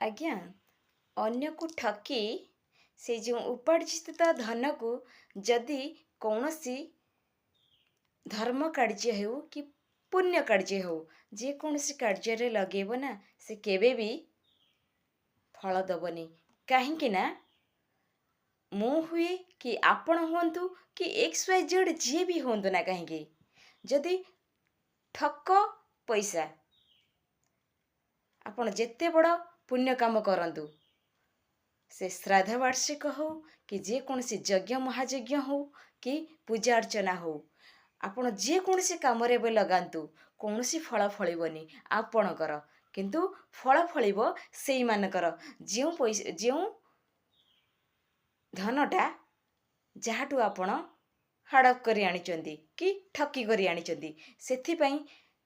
ଆଜ୍ଞା, ଅନ୍ୟକୁ ଠକି ସେ ଯେଉଁ ଉପାର୍ଜିତ ଧନକୁ ଯଦି କୌଣସି ଧର୍ମ କାର୍ଯ୍ୟ ହେଉ କି ପୁଣ୍ୟ କାର୍ଯ୍ୟ ହେଉ ଯେକୌଣସି କାର୍ଯ୍ୟରେ ଲଗେଇବ ନା ସେ କେବେ ବି ଫଳ ଦେବନି। କାହିଁକି ନା ମୁଁ ହୁଏ କି ଆପଣ ହୁଅନ୍ତୁ କି XYZ ଯିଏ ବି ହୁଅନ୍ତୁ ନା କାହିଁକି, ଯଦି ଠକ ପଇସା ଆପଣ ଯେତେ ବଡ଼ ପୁଣ୍ୟ କାମ କରନ୍ତୁ, ସେ ଶ୍ରାଦ୍ଧ ବାର୍ଷିକ ହଉ କି ଯେକୌଣସି ଯଜ୍ଞ ମହାଯଜ୍ଞ ହଉ କି ପୂଜା ଅର୍ଚ୍ଚନା ହଉ, ଆପଣ ଯେକୌଣସି କାମରେ ଏବେ ଲଗାନ୍ତୁ କୌଣସି ଫଳ ଫଳିବନି ଆପଣଙ୍କର, କିନ୍ତୁ ଫଳ ଫଳିବ ସେଇମାନଙ୍କର ଯେଉଁ ଧନଟା ଯାହାଠୁ ଆପଣ ହଡ଼ପ କରି ଆଣିଛନ୍ତି କି ଠକି କରି ଆଣିଛନ୍ତି। ସେଥିପାଇଁ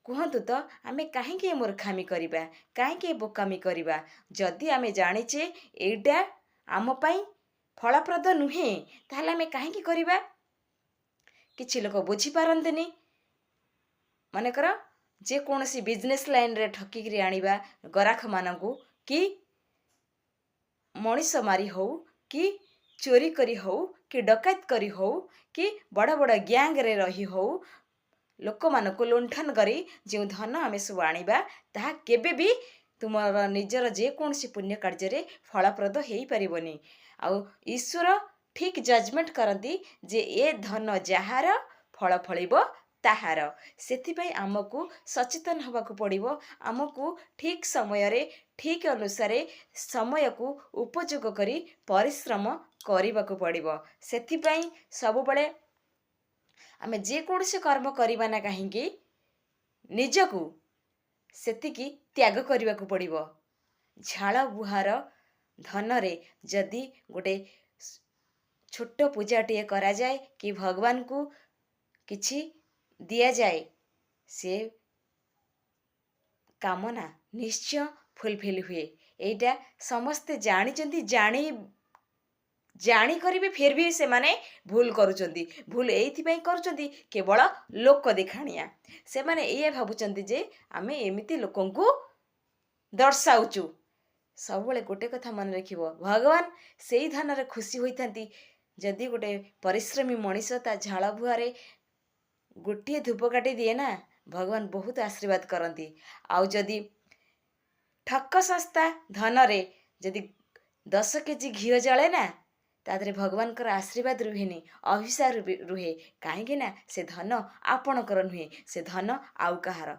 କୁହନ୍ତୁ ତ ଆମେ କାହିଁକି ଏ ମୂର୍ଖାମି କରିବା, କାହିଁକି ଏ ବୋକାମି କରିବା? ଯଦି ଆମେ ଜାଣିଛେ ଏଇଟା ଆମ ପାଇଁ ଫଳପ୍ରଦ ନୁହେଁ ତାହେଲେ ଆମେ କାହିଁକି କରିବା? କିଛି ଲୋକ ବୁଝିପାରନ୍ତିନି। ମନେକର ଯେକୌଣସି ବିଜନେସ୍ ଲାଇନ୍ରେ ଠକିକିରି ଆଣିବା ଗରାଖମାନଙ୍କୁ, କି ମଣିଷ ମାରି ହଉ କି ଚୋରି କରି ହଉ କି ଡକାୟତ କରି ହଉ କି ବଡ଼ ବଡ଼ ଗ୍ୟାଙ୍ଗରେ ରହି ହଉ, ଲୋକମାନଙ୍କୁ ଲୁଣ୍ଠନ କରି ଯେଉଁ ଧନ ଆମେ ସବୁ ଆଣିବା ତାହା କେବେ ବି ତୁମର ନିଜର ଯେକୌଣସି ପୁଣ୍ୟ କାର୍ଯ୍ୟରେ ଫଳପ୍ରଦ ହେଇପାରିବନି। ଆଉ ଈଶ୍ୱର ଠିକ୍ ଜଜମେଣ୍ଟ କରନ୍ତି ଯେ ଏ ଧନ ଯାହାର ଫଳ ଫଳିବ ତାହାର। ସେଥିପାଇଁ ଆମକୁ ସଚେତନ ହେବାକୁ ପଡ଼ିବ। ଆମକୁ ଠିକ୍ ସମୟରେ ଠିକ୍ ଅନୁସାରେ ସମୟକୁ ଉପଯୋଗ କରି ପରିଶ୍ରମ କରିବାକୁ ପଡ଼ିବ। ସେଥିପାଇଁ ସବୁବେଳେ ଆମେ ଯେକୌଣସି କର୍ମ କରିବା ନା କାହିଁକି ନିଜକୁ ସେତିକି ତ୍ୟାଗ କରିବାକୁ ପଡ଼ିବ। ଝାଳ ବୁହାର ଧନରେ ଯଦି ଗୋଟେ ଛୋଟ ପୂଜାଟିଏ କରାଯାଏ କି ଭଗବାନଙ୍କୁ କିଛି ଦିଆଯାଏ, ସେ କାମନା ନିଶ୍ଚୟ ଫୁଲଫିଲ୍ ହୁଏ। ଏଇଟା ସମସ୍ତେ ଜାଣିଛନ୍ତି, ଜାଣି କରିବି ଫିର୍ ବି ସେମାନେ ଭୁଲ କରୁଛନ୍ତି। ଭୁଲ ଏଇଥିପାଇଁ କରୁଛନ୍ତି କେବଳ ଲୋକ ଦେଖାଣିଆ। ସେମାନେ ଏଇଆ ଭାବୁଛନ୍ତି ଯେ ଆମେ ଏମିତି ଲୋକଙ୍କୁ ଦର୍ଶାଉଛୁ। ସବୁବେଳେ ଗୋଟେ କଥା ମନେ ରଖିବ, ଭଗବାନ ସେଇ ଧନରେ ଖୁସି ହୋଇଥାନ୍ତି ଯଦି ଗୋଟେ ପରିଶ୍ରମୀ ମଣିଷ ତା ଝାଳ ବୁହାରେ ଗୋଟିଏ ଧୂପକାଠି ଦିଏ ନା, ଭଗବାନ ବହୁତ ଆଶୀର୍ବାଦ କରନ୍ତି। ଆଉ ଯଦି ଠକ ସସ୍ତା ଧନରେ ଯଦି 10 କେଜି ଘିଅ ଜଳେ ନା, ତା ଦେହରେ ଭଗବାନଙ୍କର ଆଶୀର୍ବାଦ ରୁହେନି, ଅଭିଶାପ ରୁହେ। କାହିଁକି ନା ସେ ଧନ ଆପଣଙ୍କର ନୁହେଁ, ସେ ଧନ ଆଉ କାହାର।